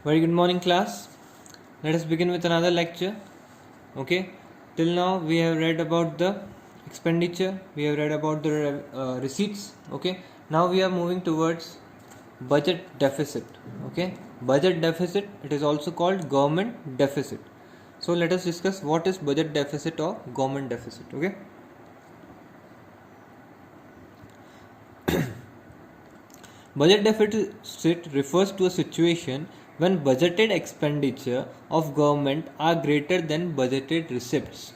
Very good morning, class. Let us begin with another lecture. Okay, till now we have read about the expenditure, we have read about the receipts. Okay, now we are moving towards budget deficit. Okay, budget deficit, it is also called government deficit. So let us discuss what is budget deficit or government deficit. Okay, budget deficit refers to a situation when budgeted expenditure of government are greater than budgeted receipts.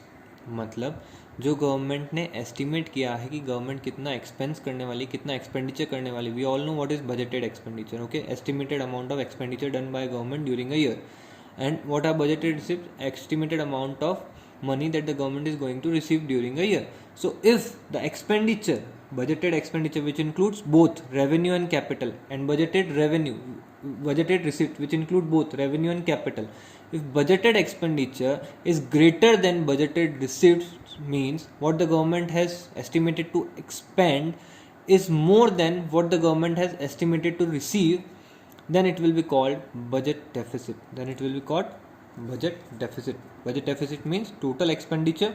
मतलब जो government ने estimate किया है कि government कितना expense करने वाली, कितना एक्सपेंडिचर करने वाली. We all know what is budgeted expenditure. Okay, estimated amount of expenditure done by government during a year. And what are budgeted receipts? Estimated amount of money that the government is going to receive during a year. So if the expenditure, budgeted expenditure, which includes both revenue and capital, and budgeted receipt, which include both revenue and capital, if budgeted expenditure is greater than budgeted receipts, means what the government has estimated to expend is more than what the government has estimated to receive, then it will be called budget deficit. Budget deficit means total expenditure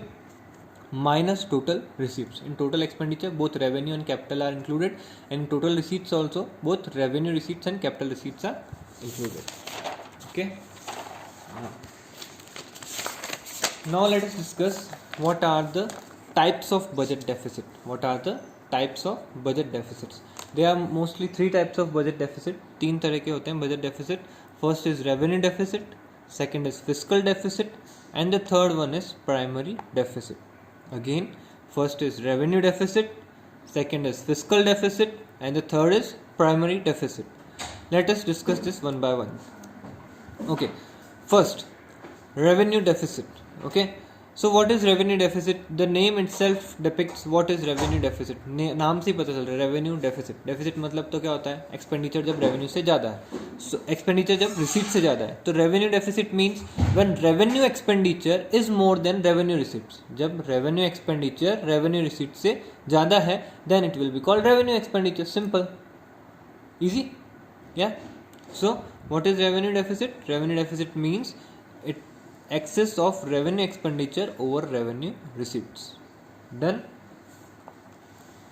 minus total receipts. In total expenditure, both revenue and capital are included, and in total receipts also, both revenue receipts and capital receipts are included. Okay, now let us discuss what are the types of budget deficit. There are mostly three types of budget deficit. तीन तरह के होते हैं budget deficit. First is revenue deficit, second is fiscal deficit, and the third one is primary deficit. Again, first is revenue deficit, second is fiscal deficit, and the third is primary deficit. Let us discuss this one by one. Okay, first, revenue deficit. Okay, so what is revenue deficit? The name itself depicts what is revenue deficit. नाम से ही पता चल रहा है revenue deficit. Deficit मतलब तो क्या होता है? Expenditure जब revenue से ज़्यादा है. So expenditure जब receipt से ज़्यादा है. तो revenue deficit means when revenue expenditure is more than revenue receipts. जब revenue expenditure revenue receipt से ज़्यादा है, then it will be called revenue expenditure. Simple, easy, yeah. So what is revenue deficit? Revenue deficit means it excess of revenue expenditure over revenue receipts. Done.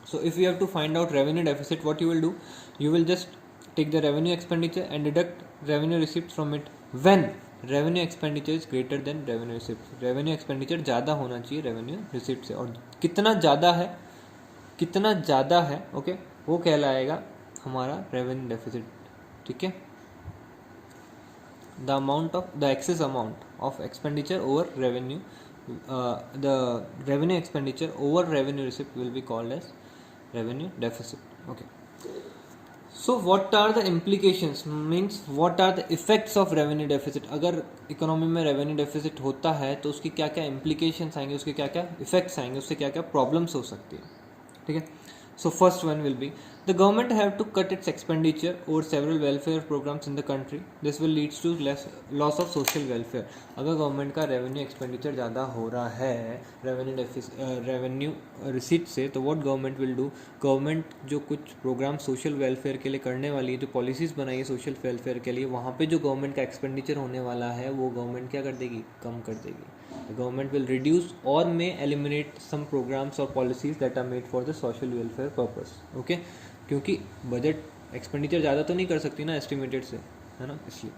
So if you have to find out revenue deficit, what you will do, you will just take the revenue expenditure and deduct revenue receipts from it when revenue expenditure is greater than revenue receipts. Revenue expenditure ज़्यादा होना चाहिए revenue receipt से, और कितना ज़्यादा है okay, वो कहलाएगा हमारा revenue deficit. ठीक है, the excess amount of expenditure over revenue, the revenue expenditure over revenue receipt will be called as revenue deficit. Okay, so what are the implications, means what are the effects of revenue deficit? अगर economy में revenue deficit होता है तो उसकी क्या क्या implications आएंगे, उसके क्या क्या effects आएंगे, उससे क्या क्या problems हो सकती है. ठीक है, so first one will be the government have to cut its expenditure over several welfare programs in the country. This will leads to loss of social welfare. अगर गवर्नमेंट का रेवेन्यू एक्सपेंडिचर ज़्यादा हो रहा है रेवेन्यू रिसीट से, तो what government will do, government जो कुछ प्रोग्राम सोशल वेलफेयर के लिए करने वाली है, जो पॉलिसीज़ बनाई है सोशल वेलफेयर के लिए, वहाँ पे जो गवर्नमेंट का एक्सपेंडिचर होने वाला है वो गवर्नमेंट क्या कर देगी, कम कर देगी. The government will reduce or may eliminate some programs or policies that are made for the social welfare purpose. Okay, क्योंकि बजट एक्सपेंडिचर ज़्यादा तो नहीं कर सकती ना एस्टिमेटेड से, है ना, इसलिए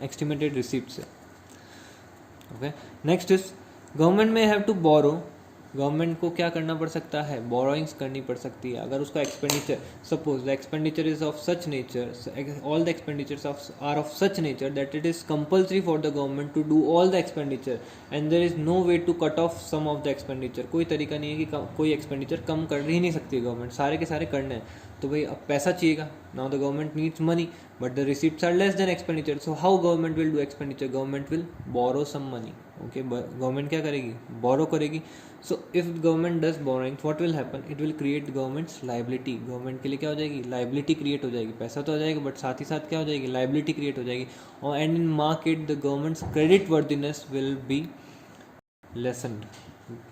एस्टिमेटेड रिसीप्ट से. Okay, next is government may have to borrow. Government को क्या करना पड़ सकता है, बोरोइंग्स करनी पड़ सकती है. अगर उसका expenditure, suppose the expenditure is of such nature, all the expenditures are of such nature that it is compulsory for the government to do all the expenditure and there is no way to cut off some of the expenditure. कोई तरीका नहीं है कि कोई expenditure कम कर ही नहीं सकती government, सारे के सारे करने हैं. तो भाई अब पैसा चाहिएगा. Now the government needs money but the receipts are less than expenditure. So how government will do expenditure, government will borrow some money. Okay, government क्या करेगी, बोरो करेगी. So if government does borrowing, what will happen, it will create government's liability. Government के लिए क्या हो जाएगी, liability create हो जाएगी. पैसा तो आ जाएगा बट साथ ही साथ क्या हो जाएगी, लाइबिलिटी क्रिएट हो जाएगी. और and in market the government's credit worthiness will be lessened.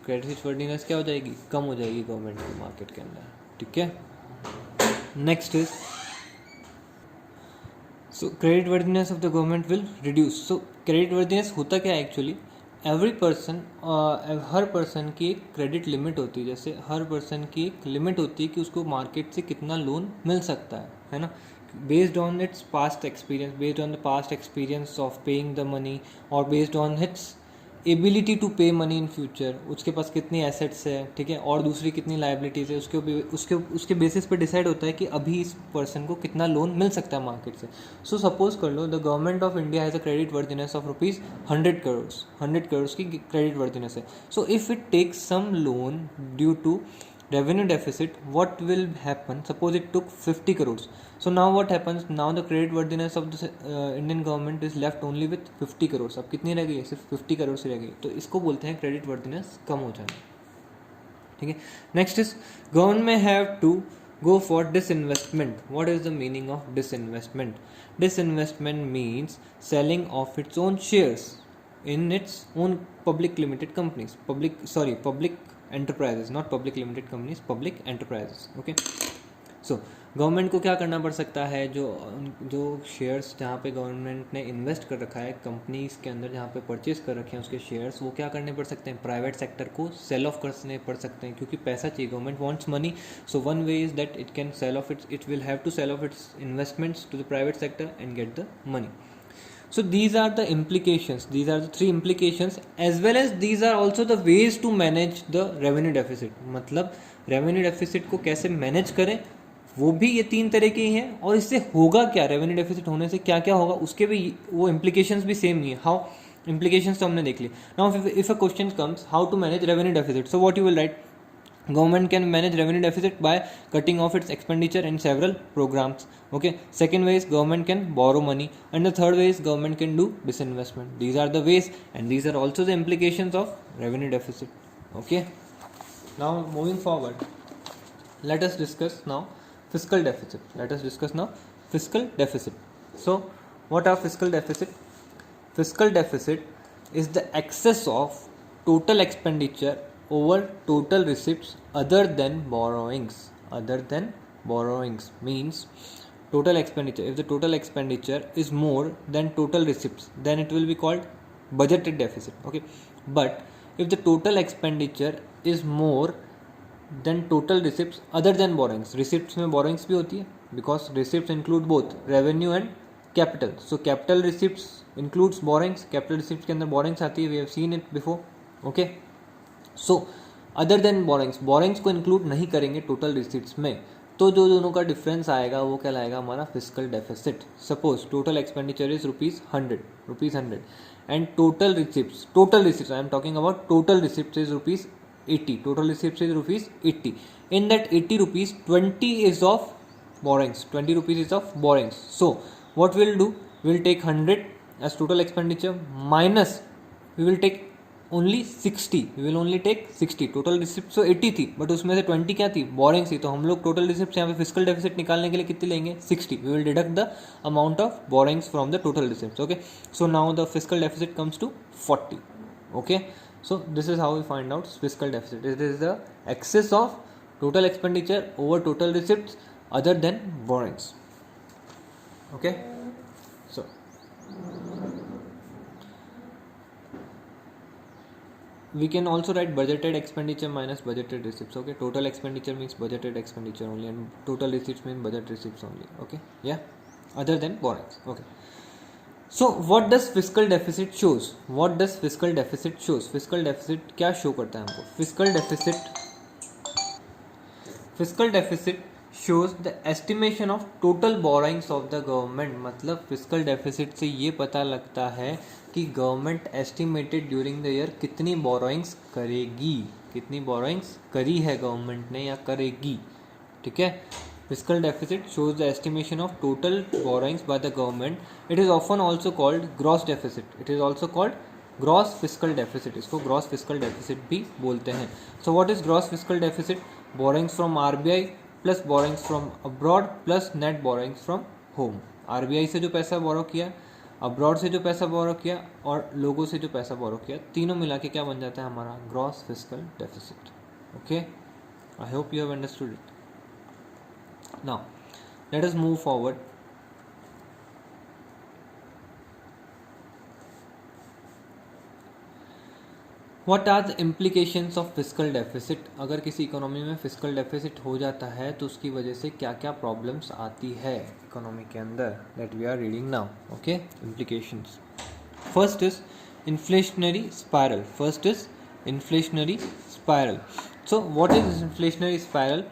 Credit worthiness क्या हो जाएगी, कम हो जाएगी गवर्नमेंट के मार्केट के अंदर. ठीक है, next is so credit worthiness of the government will reduce. So credit worthiness होता क्या है एक्चुअली, एवरी पर्सन, हर पर्सन की एक क्रेडिट लिमिट होती है. जैसे हर पर्सन की एक लिमिट होती है कि उसको मार्केट से कितना लोन मिल सकता है ना, based on its past experience, based on the past experience of paying the money, और based on its ability to pay money in future. उसके पास कितनी एसेट्स है, ठीक है, और दूसरी कितनी लाइबिलिटीज़ है, उसके बेसिस पे डिसाइड होता है कि अभी इस पर्सन को कितना लोन मिल सकता है मार्केट से. सो सपोज कर लो the government of India has a credit worthiness of rupees 100 crore की क्रेडिट वर्दीनेस है. So if it takes some loan due to revenue deficit, what will happen? Suppose it took 50 crores. So now what happens? Now the credit worthiness of the Indian government is left only with 50 crores. अब कितनी रह गई है? सिर्फ 50 करोड़ से रह गई. तो इसको बोलते हैं क्रेडिट वर्दीनेस कम हो जाना. ठीक है. Next is government may have to go for disinvestment. What is the meaning of disinvestment? Disinvestment means selling of its own shares in its own public limited companies. Public enterprises, not public limited companies, public enterprises. Okay. So government को क्या करना पड़ सकता है, जो shares जहाँ पे government ने इन्वेस्ट कर रखा है कंपनीज के अंदर, जहाँ पे परचेज कर रखे हैं उसके शेयर्स, वो क्या करने पड़ सकते हैं, प्राइवेट सेक्टर को सेल ऑफ करने पड़ सकते हैं, क्योंकि पैसा चाहिए. Government wants money. So one way is that it can sell off it will have to sell off its investments to the private sector and get the money. So these are the implications, these are the 3 implications, as well as these are also the ways to manage the revenue deficit. मतलब revenue deficit को कैसे manage करें, वो भी ये 3 तरह के ही हैं. और इससे होगा क्या, revenue deficit होने से क्या क्या होगा, उसके भी वो implications भी सेम ही है. हाउ implications तो हमने देख ली. Now if a question comes how to manage revenue deficit, so what you will write, government can manage revenue deficit by cutting off its expenditure in several programs. Okay. Second way is government can borrow money, and the third way is government can do disinvestment. These are the ways, and these are also the implications of revenue deficit. Okay. Now moving forward, let us discuss now fiscal deficit. So what are fiscal deficit? Fiscal deficit is the excess of total expenditure over total receipts other than borrowings. Means total expenditure. If the total expenditure is more than total receipts, then it will be called budgeted deficit. Okay. But if the total expenditure is more than total receipts other than borrowings, receipts में borrowings भी होती है, because receipts include both revenue and capital. So capital receipts includes borrowings. Capital receipts के अंदर borrowings आती है, we have seen it before. Okay. So other than borings को include नहीं करेंगे टोटल रिसीट्स में, तो जो दोनों का डिफरेंस आएगा वो क्या लाएगा, हमारा fiscal deficit. Suppose total expenditure is rupees 100 and total receipts I am talking about total receipts is rupees 80. Total receipts is rupees 80. In that 80 rupees 20 is of borrowings. 20 rupees is of borrowings. So what we'll do, we'll take 100 as total expenditure minus we will take only 60. we will only take 60. Total receipt तो 80 थी, but उसमें से 20 क्या थी, borings थी. तो हम लोग टोटल रिसिप्ट यहाँ पे फिस्कल डेफिसिट निकालने के लिए कितनी लेंगे, 60. We will deduct the amount of borrowings from the total receipt. Okay. So now the fiscal deficit comes to 40. Okay. So this is how we find out fiscal deficit. It is the excess of total expenditure over total receipt other than borrowings. Okay. So we can also write budgeted expenditure minus budgeted receipts. Okay, total expenditure means budgeted expenditure only and total receipts mean budget receipts only. Okay, yeah, other than borrowings. Okay, so what does fiscal deficit shows? Fiscal deficit क्या show करता है हमको? fiscal deficit shows the estimation of total borrowings of the government. मतलब fiscal deficit से ये पता लगता है कि government estimated during the year कितनी बोरोइंग्स करेगी, कितनी बोरोइंग्स करी है गवर्नमेंट ने या करेगी. ठीक है. Fiscal deficit shows the estimation of total borrowings by the government. It is often also called gross deficit. It is also called gross fiscal deficit. इसको gross fiscal deficit भी बोलते हैं. So what is gross fiscal deficit? Borrowings from RBI plus borings from abroad plus net borings from home. RBI से जो पैसा बोरो किया, abroad से जो पैसा बोरो किया और लोगों से जो पैसा बोरो किया, तीनों मिला के क्या बन जाता है हमारा gross fiscal deficit. Okay. I hope you have understood it. Now let us move forward. What are the implications of fiscal deficit? अगर किसी इकोनॉमी में फिस्कल डेफिसिट हो जाता है तो उसकी वजह से क्या क्या प्रॉब्लम्स आती है इकोनॉमी के अंदर, that we are reading now. Okay, implications. First is inflationary spiral. So what is inflationary spiral?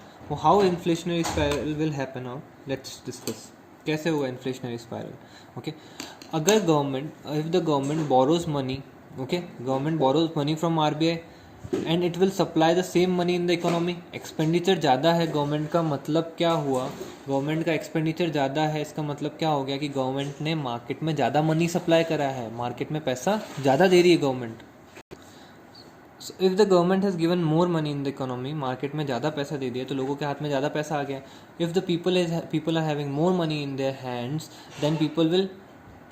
How inflationary spiral will happen now? Let's discuss. कैसे होगा inflationary spiral? Okay, अगर if the government borrows money, okay, government borrows money from RBI and it will supply the same money in the economy. Expenditure ज़्यादा है government का, मतलब क्या हुआ? Government का एक्सपेंडिचर ज़्यादा है, इसका मतलब क्या हो गया कि गवर्नमेंट ने मार्केट में ज़्यादा मनी सप्लाई करा है, मार्केट में पैसा ज़्यादा दे रही है government. So if the government has given more money in the economy, market में ज़्यादा पैसा दे दिया तो लोगों के हाथ में ज़्यादा पैसा आ गया. If the people are having more money in their hands, then people will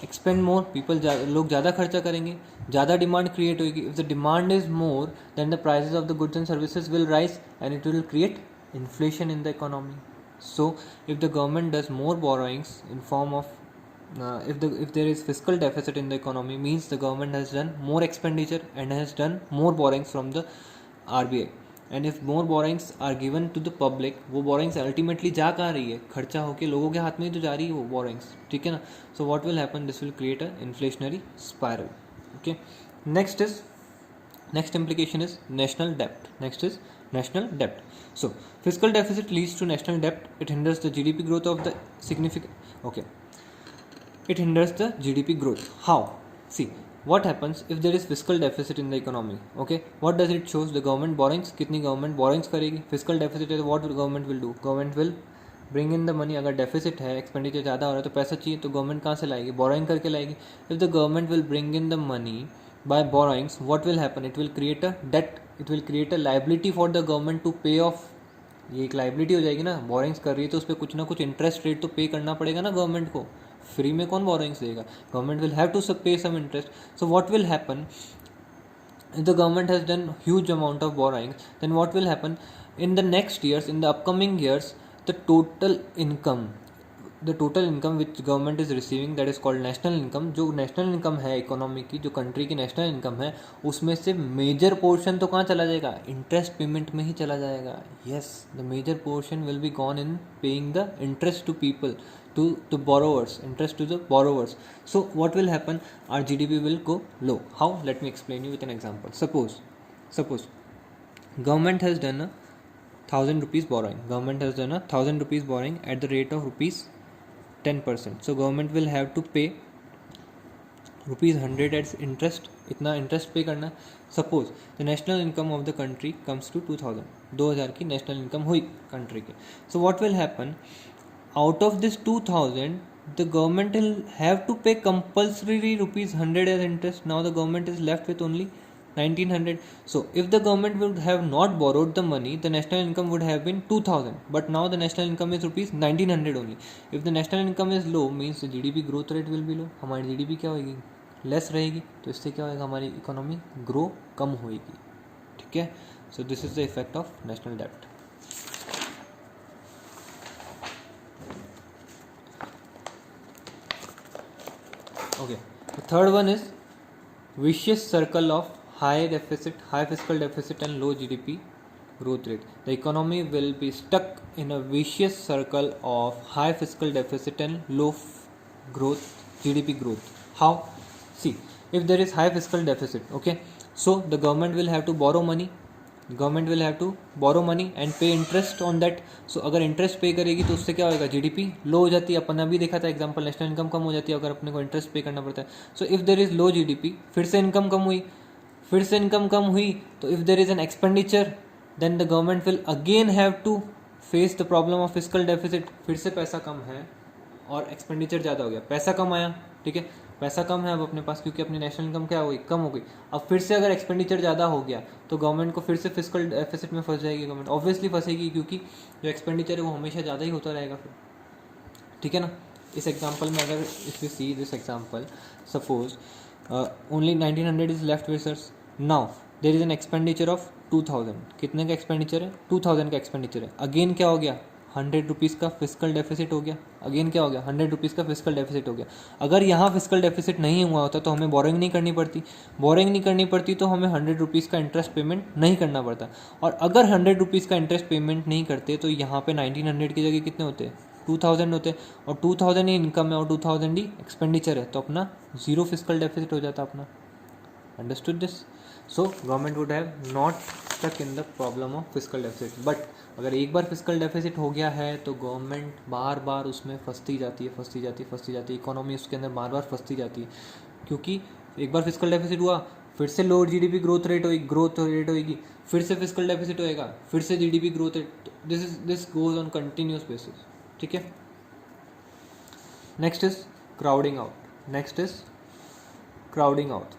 expend more. लोग ज़्यादा खर्चा करेंगे, ज़्यादा डिमांड क्रिएट होगी. If the demand is more then the prices of the goods and services will rise and it will create inflation in the economy. So if the government does more borrowings in form of if there is fiscal deficit in the economy, means the government has done more expenditure and has done more borrowings from the RBI. And if more borrowings are given to the public, वो borrowings ultimately जा कहाँ रही है? खर्चा होकर लोगों के हाथ में ही तो जा रही है वो बोरिंग्स, ठीक है ना. सो what will happen? This will create a inflationary spiral. Okay, next implication is national debt. Next is national debt. So fiscal deficit leads to national debt. It hinders the GDP growth of the it hinders the GDP growth. How? See, what happens if there is fiscal deficit in the economy? Okay, what does it shows? The government borrowings, कितनी government borrowings करेगी? Fiscal deficit है तो what will government will do? Government will bring in the money. अगर deficit है, expenditure ज़्यादा हो रहा है तो पैसा चाहिए तो government कहाँ से लाएगी? Borrowing करके लाएगी. If the government will bring in the money by borrowings, what will happen? It will create a debt. It will create a liability for the government to pay off. ये एक liability हो जाएगी ना, borings कर रही है तो उस पर कुछ ना कुछ इंटरेस्ट रेट तो पे करना पड़ेगा ना गवर्नमेंट को. फ्री में कौन बोरिंग्स देगा? Government will have to pay some interest. So what will happen? if the government has done huge amount of borrowings, then what will happen in the next years, in the upcoming years, the total income which government is receiving, that is called national income. जो national income है economy की, जो country की national income है, उसमें से major portion तो कहाँ चला जाएगा? इंटरेस्ट पेमेंट में ही चला जाएगा. Yes, the major portion will be gone in paying the interest to people, to borrowers, interest to the borrowers. So what will happen? Our GDP will go low. How? Let me explain you with an example. Suppose government has done a 1,000 rupees borrowing. Government has done a 1,000 rupees borrowing at the rate of rupees 10%. So government will have to pay rupees 100 as interest. इतना interest pay करना. Suppose the national income of the country comes to 2,000 की national income हुई country की. So what will happen? Out of this 2,000, the government will have to pay compulsory rupees 100 as interest. Now the government is left with only 1,900. So if the government would have not borrowed the money, the national income would have been 2,000. But now the national income is rupees 1,900 only. If the national income is low, means the GDP growth rate will be low. हमारी GDP क्या होगी? Less रहेगी. तो इससे क्या होगा? हमारी economy grow कम होगी. ठीक है. So this is the effect of national debt. Okay, the third one is vicious circle of high fiscal deficit and low GDP growth rate. The economy will be stuck in a vicious circle of high fiscal deficit and low GDP growth. How? See, if there is high fiscal deficit, okay, so the government will have to borrow money. Government will have to borrow money and pay interest on that. So अगर interest पे करेगी तो उससे क्या होगा? GDP लो हो जाती है. अपन अभी देखा था एग्जांपल, नेशनल इनकम कम हो जाती है अगर अपने को इंटरेस्ट पे करना पड़ता है. So if there is low GDP, फिर से इनकम कम हुई, तो if there is an expenditure, then the government will again have to face the problem of fiscal deficit. फिर से पैसा कम है और एक्सपेंडिचर ज़्यादा हो गया. पैसा कम आया, ठीक है, पैसा कम है अब अपने पास क्योंकि अपनी नेशनल इनकम क्या हो गई? कम हो गई. अब फिर से अगर एक्सपेंडिचर ज़्यादा हो गया तो गवर्नमेंट को फिर से फिस्कल डेफिसिट में फंस जाएगी. गवर्नमेंट ऑब्वियसली फंसेगी क्योंकि जो एक्सपेंडिचर है वो हमेशा ज़्यादा ही होता रहेगा फिर. ठीक है ना. इस एग्जाम्पल में अगर if you see this example, suppose only 1,900 is left with sirs. Now there is an expenditure of 2,000. कितने का एक्सपेंडिचर है? 2,000 का एक्सपेंडिचर है. अगेन क्या हो गया? ₹100 का फिजिकल डेफिसिट हो गया। अगेन क्या हो गया, ₹100 का फिजिकल डेफिसिट हो गया। अगर यहाँ फिजिकल डेफिसिट नहीं हुआ होता तो हमें बोरिंग नहीं करनी पड़ती, बोरिंग नहीं करनी पड़ती तो हमें ₹100 का इंटरेस्ट पेमेंट नहीं करना पड़ता। और अगर ₹100 का इंटरेस्ट पेमेंट नहीं करते तो यहाँ पे 1900 की जगह कितने होते, 2000 होते, और 2000 ही इनकम है और 2000 ही एक्सपेंडिचर है, तो अपना जीरो फिजिकल डेफिसिट हो जाता अपना। Understood this? So government would have not stuck in the problem of physical deficit. But अगर एक बार फिजिकल डेफिसिट हो गया है तो गवर्नमेंट बार बार उसमें फंसती जाती है, इकोनॉमी उसके अंदर बार बार फंसती जाती है, क्योंकि एक बार फिजिकल डेफिसिट हुआ, फिर से लोअर जीडीपी ग्रोथ रेट होगी, फिर से फिजिकल डेफिसिट होएगा, फिर से GDP growth rate, this goes on continuous basis. ठीक है, next is crowding out.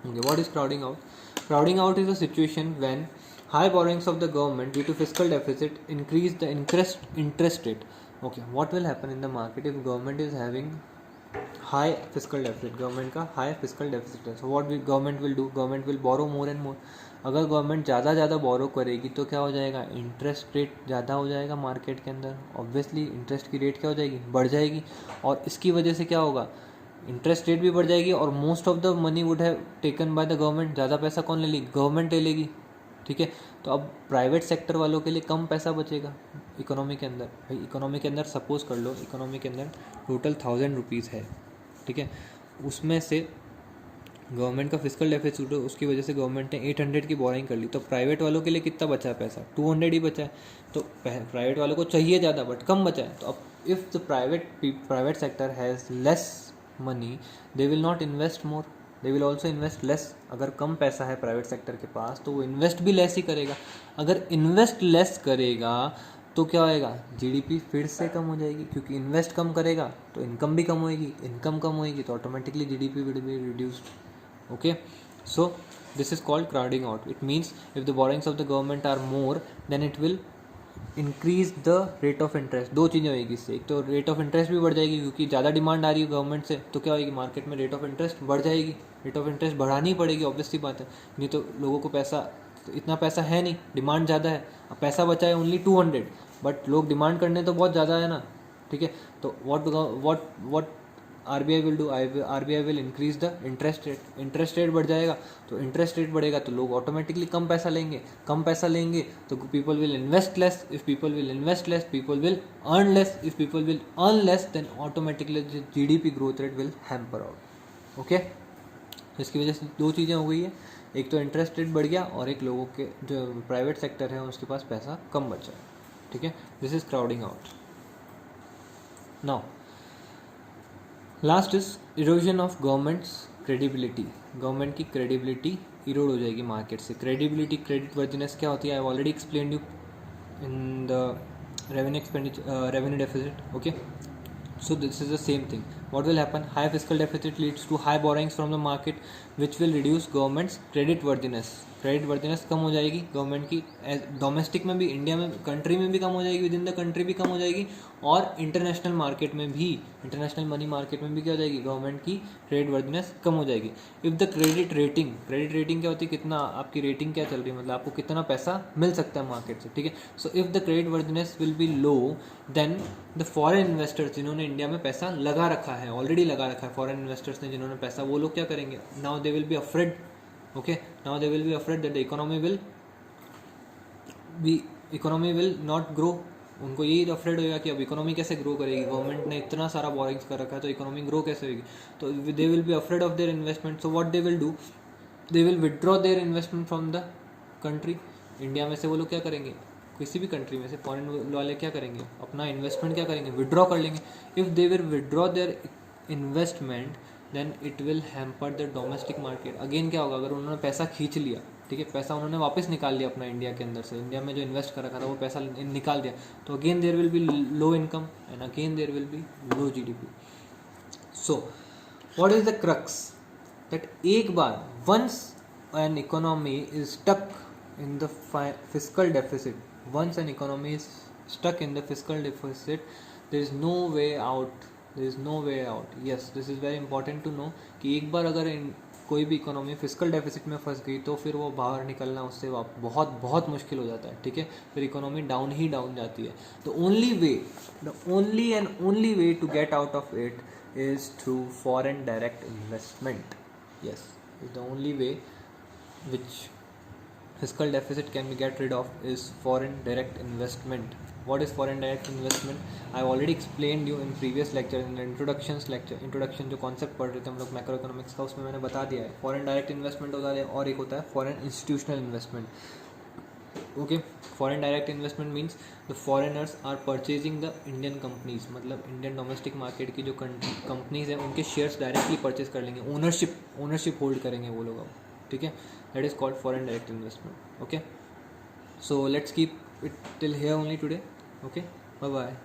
Okay, what is crowding out? Crowding out is a situation when high borrowings of the government due to fiscal deficit increase the interest rate. Okay, what will happen in the market if government is having high fiscal deficit? Government का high fiscal deficit है, so what will government will do? Government will borrow more and more. अगर government ज़्यादा बोरो करेगी तो क्या हो जाएगा, interest rate ज़्यादा हो जाएगा मार्केट के अंदर। ऑब्वियसली इंटरेस्ट की रेट क्या हो जाएगी, बढ़ जाएगी, और इसकी वजह से क्या होगा, इंटरेस्ट रेट भी बढ़ जाएगी, और most of the money would have taken by the government. ज़्यादा पैसा कौन ले लेगी, गवर्नमेंट ले लेगी। ठीक है, तो अब प्राइवेट सेक्टर वालों के लिए कम पैसा बचेगा इकोनॉमी के अंदर। भाई इकोनॉमी के अंदर सपोज कर लो, इकोनॉमी के अंदर टोटल ₹1000 है। ठीक है, उसमें से गवर्नमेंट का फिजिकल डेफिसिट, उसकी वजह से गवर्नमेंट ने 800 की बोरिंग कर ली, तो प्राइवेट वालों के लिए कितना बचा है पैसा, 200 ही बचा है। तो प्राइवेट वालों को चाहिए ज़्यादा बट कम बचा है। तो अब if the private sector has less money, they will not invest more, they will also invest less. अगर कम पैसा है प्राइवेट सेक्टर के पास तो वो इन्वेस्ट भी लेस ही करेगा। अगर इन्वेस्ट लेस करेगा तो क्या होएगा, जीडीपी फिर से कम हो जाएगी, क्योंकि इन्वेस्ट कम करेगा तो इनकम भी कम होएगी, इनकम कम होएगी तो automatically GDP will be reduced. Okay, so this is called crowding out. It means if the borrowings of the government are more, then it will increase the rate of interest. दो चीज़ें होगी इससे, एक तो rate of interest भी बढ़ जाएगी, क्योंकि ज़्यादा डिमांड आ रही है गवर्नमेंट से, तो क्या होगी, मार्केट में रेट ऑफ इंटरेस्ट बढ़ जाएगी। रेट ऑफ इंटरेस्ट बढ़ानी ही पड़ेगी, ऑब्वियसली बात है, नहीं तो लोगों को पैसा, इतना पैसा है नहीं, डिमांड ज़्यादा है, अब पैसा बचा है ओनली 200, बट लोग डिमांड करने तो बहुत ज़्यादा है ना। ठीक है, तो what RBI will do, RBI will increase the interest rate बढ़ जाएगा, तो इंटरेस्ट रेट बढ़ेगा तो लोग ऑटोमेटिकली कम पैसा लेंगे तो people will invest less, if people will invest less people will earn less, if people will earn less than automatically GDP growth rate will hamper out. Okay, इसकी वजह से दो चीज़ें हो गई है, एक तो इंटरेस्ट रेट बढ़ गया और एक लोगों के जो प्राइवेट सेक्टर है उसके पास पैसा कम बचा। ठीक है, this is crowding out. Now last is erosion of governments credibility. Government की क्रेडिबिलिटी इरोड हो जाएगी मार्केट से। क्रेडिबिलिटी, क्रेडिट वर्जिनेस क्या होती है, I already explain you in the revenue deficit. Okay, so this is the same thing. What will happen, high fiscal deficit leads to high borrowings from the market which will reduce government's credit worthiness कम हो जाएगी government की, domestic में भी, India में, country में भी कम हो जाएगी, विद इन द कंट्री भी कम हो जाएगी, और इंटरनेशनल मार्केट में भी, इंटरनेशनल मनी मार्केट में भी क्या हो जाएगी, गवर्नमेंट की क्रेडिट वर्दिनेस कम हो जाएगी। इफ़ द क्रेडिट रेटिंग क्या होती है, कितना आपकी रेटिंग क्या चल रही है, मतलब आपको कितना पैसा मिल सकता है मार्केट से। ठीक है, so if the credit worthiness will be low, then the foreign investors जिन्होंने इंडिया में पैसा लगा रखा है, ऑलरेडी लगा रखा है, फॉरेन इन्वेस्टर्स ने जिन्होंने पैसा, वो लोग क्या करेंगे, now they will be afraid. Okay, now they will be afraid that the economy will not grow. उनको यही अफ्रेड होगा कि अब इकोनॉमी कैसे ग्रो करेगी, गवर्नमेंट ने इतना सारा बोरिंग्स कर रखा है तो इकोनॉमी ग्रो कैसे होगी, तो they will be afraid of their investment. So what they will do, they will withdraw their investment from the country. India में से वो लोग क्या करेंगे, किसी भी कंट्री में से फॉरेन वाले क्या करेंगे, अपना इन्वेस्टमेंट क्या करेंगे, विड्रॉ कर लेंगे। If they will withdraw their investment then it will hamper the domestic market. Again क्या होगा, अगर उन्होंने पैसा खींच लिया, ठीक है, पैसा उन्होंने वापस निकाल लिया अपना इंडिया के अंदर से, इंडिया में जो इन्वेस्ट कर रखा था वो पैसा निकाल दिया, तो again there will be low income and again there will be low GDP. So what is the crux, that एक बार once an economy is stuck in the fiscal deficit, once an economy is stuck in the fiscal deficit, there is no way out, yes, this is very important to know कि एक बार अगर कोई भी economy physical deficit में फंस गई तो फिर वो बाहर निकलना उससे बहुत बहुत मुश्किल हो जाता है, ठीक है, फिर इकोनॉमी डाउन ही डाउन जाती है. The only and only way to get out of it is through foreign direct investment. Yes, is the only way which fiscal deficit can be get rid of is foreign direct investment. What is foreign direct investment? I've already explained you in previous lecture, in the introduction जो concept पढ़ रहे थे हम लोग macro economics का, उसमें मैंने बता दिया है. फॉरेन डायरेक्ट इन्वेस्टमेंट होता है और एक होता है foreign institutional investment. Okay, foreign direct investment means the foreigners are purchasing the Indian companies, मतलब इंडियन डोमेस्टिक मार्केट की जो कंपनीज हैं उनके शेयर्स डायरेक्टली परचेज कर लेंगे, ओनरशिप होल्ड करेंगे वो लोग. ठीक है, that is called foreign direct investment. Okay, so let's keep it till here only today. Okay, bye bye.